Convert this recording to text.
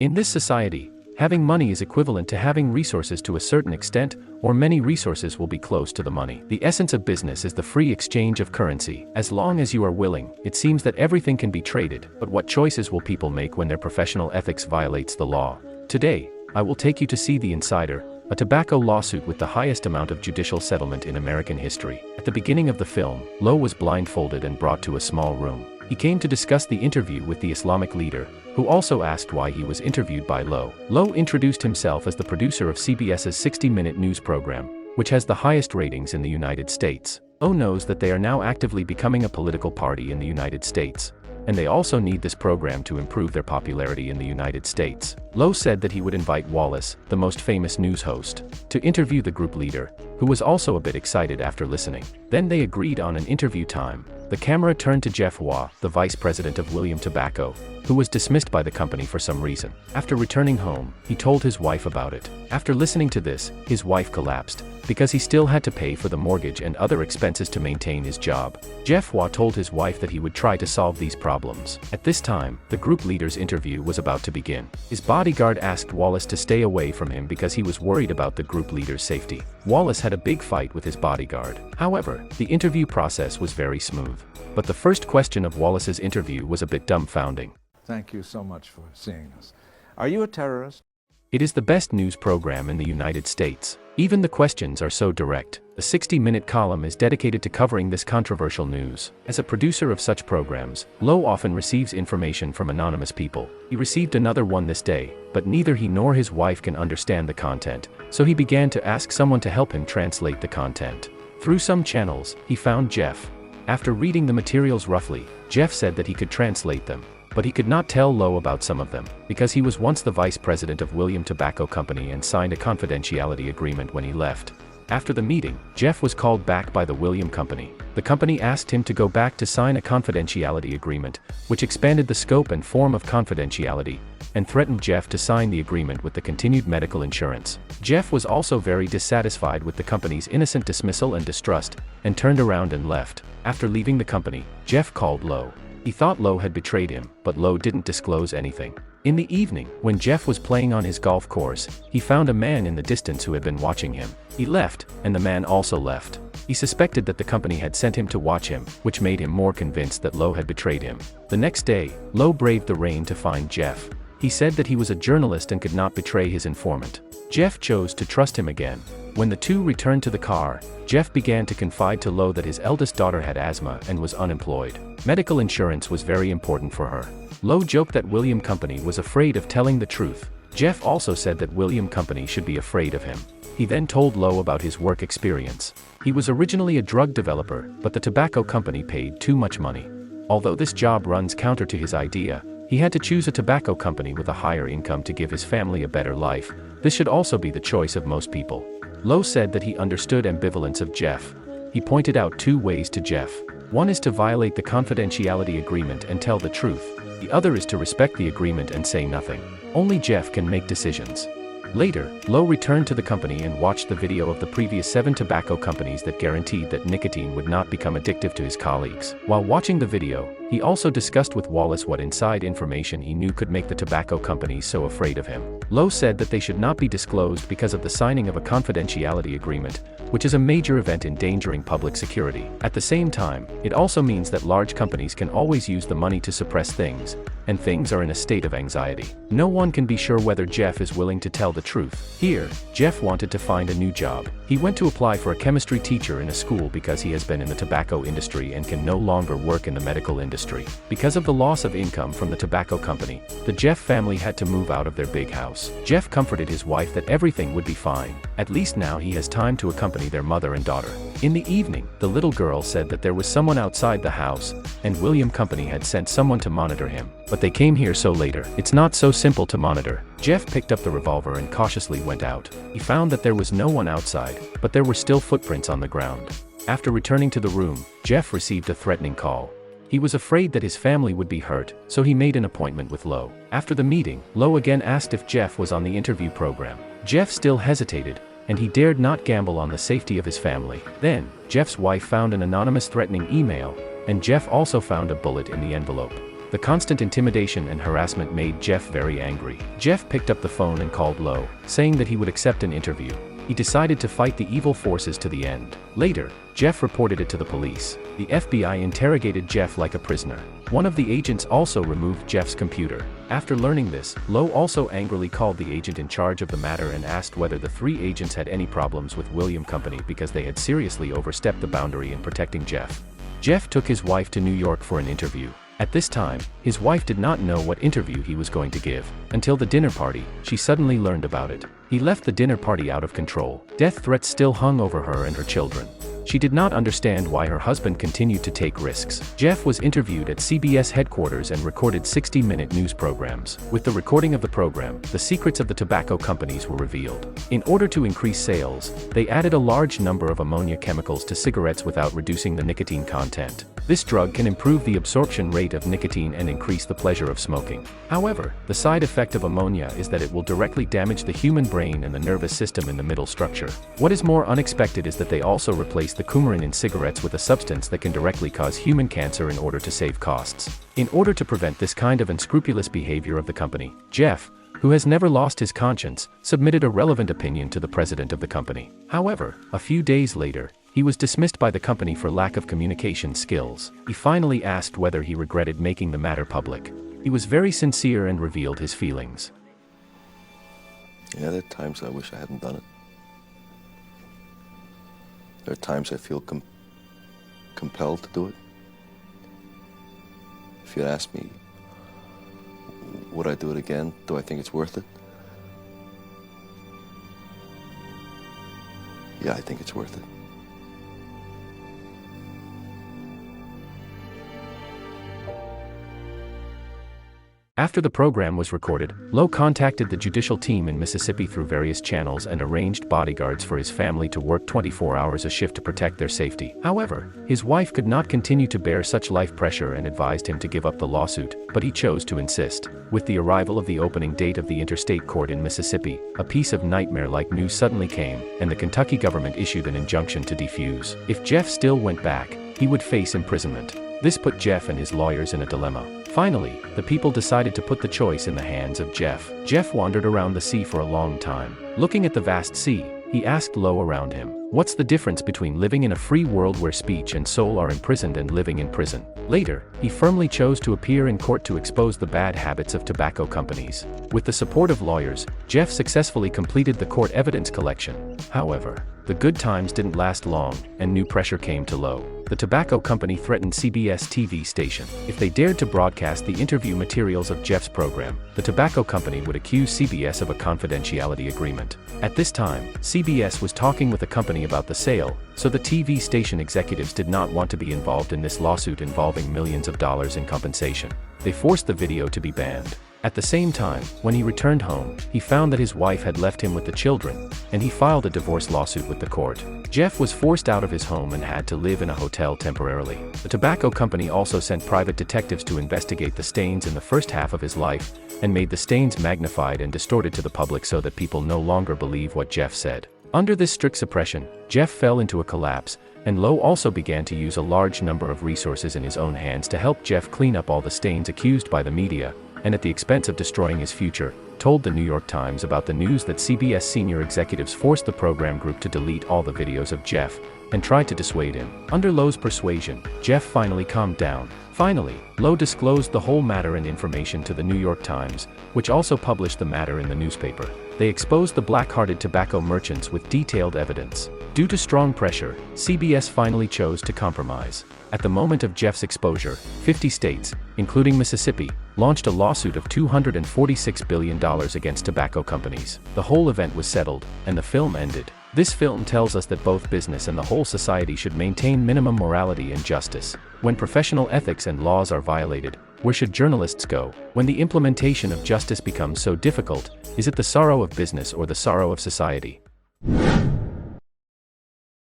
In this society, having money is equivalent to having resources to a certain extent, or many resources will be close to the money. The essence of business is the free exchange of currency. As long as you are willing, it seems that everything can be traded, but what choices will people make when their professional ethics violates the law? Today, I will take you to see The Insider, a tobacco lawsuit with the highest amount of judicial settlement in American history. At the beginning of the film, Lowe was blindfolded and brought to a small room. He came to discuss the interview with the Islamic leader, who also asked why he was interviewed by Lowe. Lowe introduced himself as the producer of CBS's 60-minute news program, which has the highest ratings in the United States. Lowe knows that they are now actively becoming a political party in the United States, and they also need this program to improve their popularity in the United States. Lowe said that he would invite Wallace, the most famous news host, to interview the group leader, who was also a bit excited after listening. Then they agreed on an interview time. The camera turned to Jeff Waugh, the vice president of William Tobacco, who was dismissed by the company for some reason. After returning home, he told his wife about it. After listening to this, his wife collapsed, because he still had to pay for the mortgage and other expenses to maintain his job. Jeff Waugh told his wife that he would try to solve these problems. At this time, the group leader's interview was about to begin. His bodyguard asked Wallace to stay away from him because he was worried about the group leader's safety. Wallace had a big fight with his bodyguard. However, the interview process was very smooth. But the first question of Wallace's interview was a bit dumbfounding. Thank you so much for seeing us. Are you a terrorist? It is the best news program in the United States. Even the questions are so direct. The 60-minute column is dedicated to covering this controversial news. As a producer of such programs, Lowe often receives information from anonymous people. He received another one this day, but neither he nor his wife can understand the content, so he began to ask someone to help him translate the content. Through some channels, he found Jeff. After reading the materials roughly, Jeff said that he could translate them, but he could not tell Lowe about some of them, because he was once the vice president of William Tobacco Company and signed a confidentiality agreement when he left. After the meeting, Jeff was called back by the William Company. The company asked him to go back to sign a confidentiality agreement, which expanded the scope and form of confidentiality, and threatened Jeff to sign the agreement with the continued medical insurance. Jeff was also very dissatisfied with the company's innocent dismissal and distrust, and turned around and left. After leaving the company, Jeff called Lowe. He thought Lowe had betrayed him, but Lowe didn't disclose anything. In the evening, when Jeff was playing on his golf course, he found a man in the distance who had been watching him. He left, and the man also left. He suspected that the company had sent him to watch him, which made him more convinced that Lowe had betrayed him. The next day, Lowe braved the rain to find Jeff. He said that he was a journalist and could not betray his informant. Jeff chose to trust him again. When the two returned to the car, Jeff began to confide to Lowe that his eldest daughter had asthma and was unemployed. Medical insurance was very important for her. Lowe joked that William Company was afraid of telling the truth. Jeff also said that William Company should be afraid of him. He then told Lowe about his work experience. He was originally a drug developer, but the tobacco company paid too much money. Although this job runs counter to his idea, he had to choose a tobacco company with a higher income to give his family a better life. This should also be the choice of most people. Lowe said that he understood ambivalence of Jeff. He pointed out two ways to Jeff. One is to violate the confidentiality agreement and tell the truth. The other is to respect the agreement and say nothing. Only Jeff can make decisions. Later, Lowe returned to the company and watched the video of the previous 7 tobacco companies that guaranteed that nicotine would not become addictive to his colleagues. While watching the video, he also discussed with Wallace what inside information he knew could make the tobacco companies so afraid of him. Lowe said that they should not be disclosed because of the signing of a confidentiality agreement, which is a major event endangering public security. At the same time, it also means that large companies can always use the money to suppress things, and things are in a state of anxiety. No one can be sure whether Jeff is willing to tell the truth. Here, Jeff wanted to find a new job. He went to apply for a chemistry teacher in a school because he has been in the tobacco industry and can no longer work in the medical industry. Because of the loss of income from the tobacco company, the Jeff family had to move out of their big house. Jeff comforted his wife that everything would be fine. At least now he has time to accompany their mother and daughter. In the evening, the little girl said that there was someone outside the house, and William Company had sent someone to monitor him. But they came here so later. It's not so simple to monitor. Jeff picked up the revolver and cautiously went out. He found that there was no one outside, but there were still footprints on the ground. After returning to the room, Jeff received a threatening call. He was afraid that his family would be hurt, so he made an appointment with Lowe. After the meeting, Lowe again asked if Jeff was on the interview program. Jeff still hesitated, and he dared not gamble on the safety of his family. Then, Jeff's wife found an anonymous threatening email, and Jeff also found a bullet in the envelope. The constant intimidation and harassment made Jeff very angry. Jeff picked up the phone and called Lowe, saying that he would accept an interview. He decided to fight the evil forces to the end. Later, Jeff reported it to the police. The FBI interrogated Jeff like a prisoner. One of the agents also removed Jeff's computer. After learning this, Lowe also angrily called the agent in charge of the matter and asked whether the three agents had any problems with William Company because they had seriously overstepped the boundary in protecting Jeff. Jeff took his wife to New York for an interview. At this time, his wife did not know what interview he was going to give. Until the dinner party, she suddenly learned about it. He left the dinner party out of control. Death threats still hung over her and her children. She did not understand why her husband continued to take risks. Jeff was interviewed at CBS headquarters and recorded 60-minute news programs. With the recording of the program, the secrets of the tobacco companies were revealed. In order to increase sales, they added a large number of ammonia chemicals to cigarettes without reducing the nicotine content. This drug can improve the absorption rate of nicotine and increase the pleasure of smoking. However, the side effect of ammonia is that it will directly damage the human brain and the nervous system in the middle structure. What is more unexpected is that they also replaced the coumarin in cigarettes with a substance that can directly cause human cancer in order to save costs. In order to prevent this kind of unscrupulous behavior of the company, Jeff, who has never lost his conscience, submitted a relevant opinion to the president of the company. However, a few days later, he was dismissed by the company for lack of communication skills. He finally asked whether he regretted making the matter public. He was very sincere and revealed his feelings. Yeah, there are times I wish I hadn't done it. There are times I feel compelled to do it. If you'd ask me, would I do it again? Do I think it's worth it? Yeah, I think it's worth it. After the program was recorded, Lowe contacted the judicial team in Mississippi through various channels and arranged bodyguards for his family to work 24 hours a shift to protect their safety. However, his wife could not continue to bear such life pressure and advised him to give up the lawsuit, but he chose to insist. With the arrival of the opening date of the interstate court in Mississippi, a piece of nightmare-like news suddenly came, and the Kentucky government issued an injunction to defuse. If Jeff still went back, he would face imprisonment. This put Jeff and his lawyers in a dilemma. Finally, the people decided to put the choice in the hands of Jeff. Jeff wandered around the sea for a long time. Looking at the vast sea, he asked Lowe around him, "What's the difference between living in a free world where speech and soul are imprisoned and living in prison?" Later, he firmly chose to appear in court to expose the bad habits of tobacco companies. With the support of lawyers, Jeff successfully completed the court evidence collection. However, the good times didn't last long, and new pressure came to Lowe. The tobacco company threatened CBS TV station. If they dared to broadcast the interview materials of Jeff's program, the tobacco company would accuse CBS of a confidentiality agreement. At this time, CBS was talking with the company about the sale, so the TV station executives did not want to be involved in this lawsuit involving millions of dollars in compensation. They forced the video to be banned. At the same time, when he returned home, he found that his wife had left him with the children, and he filed a divorce lawsuit with the court. Jeff was forced out of his home and had to live in a hotel temporarily. The tobacco company also sent private detectives to investigate the stains in the first half of his life, and made the stains magnified and distorted to the public so that people no longer believe what Jeff said. Under this strict suppression, Jeff fell into a collapse, and Lowe also began to use a large number of resources in his own hands to help Jeff clean up all the stains accused by the media, and at the expense of destroying his future, told the New York Times about the news that CBS senior executives forced the program group to delete all the videos of Jeff, and tried to dissuade him. Under Lowe's persuasion, Jeff finally calmed down. Finally, Lowe disclosed the whole matter and information to the New York Times, which also published the matter in the newspaper. They exposed the black-hearted tobacco merchants with detailed evidence. Due to strong pressure, CBS finally chose to compromise. At the moment of Jeff's exposure, 50 states, including Mississippi, launched a lawsuit of $246 billion against tobacco companies. The whole event was settled, and the film ended. This film tells us that both business and the whole society should maintain minimum morality and justice. When professional ethics and laws are violated, where should journalists go? When the implementation of justice becomes so difficult, is it the sorrow of business or the sorrow of society?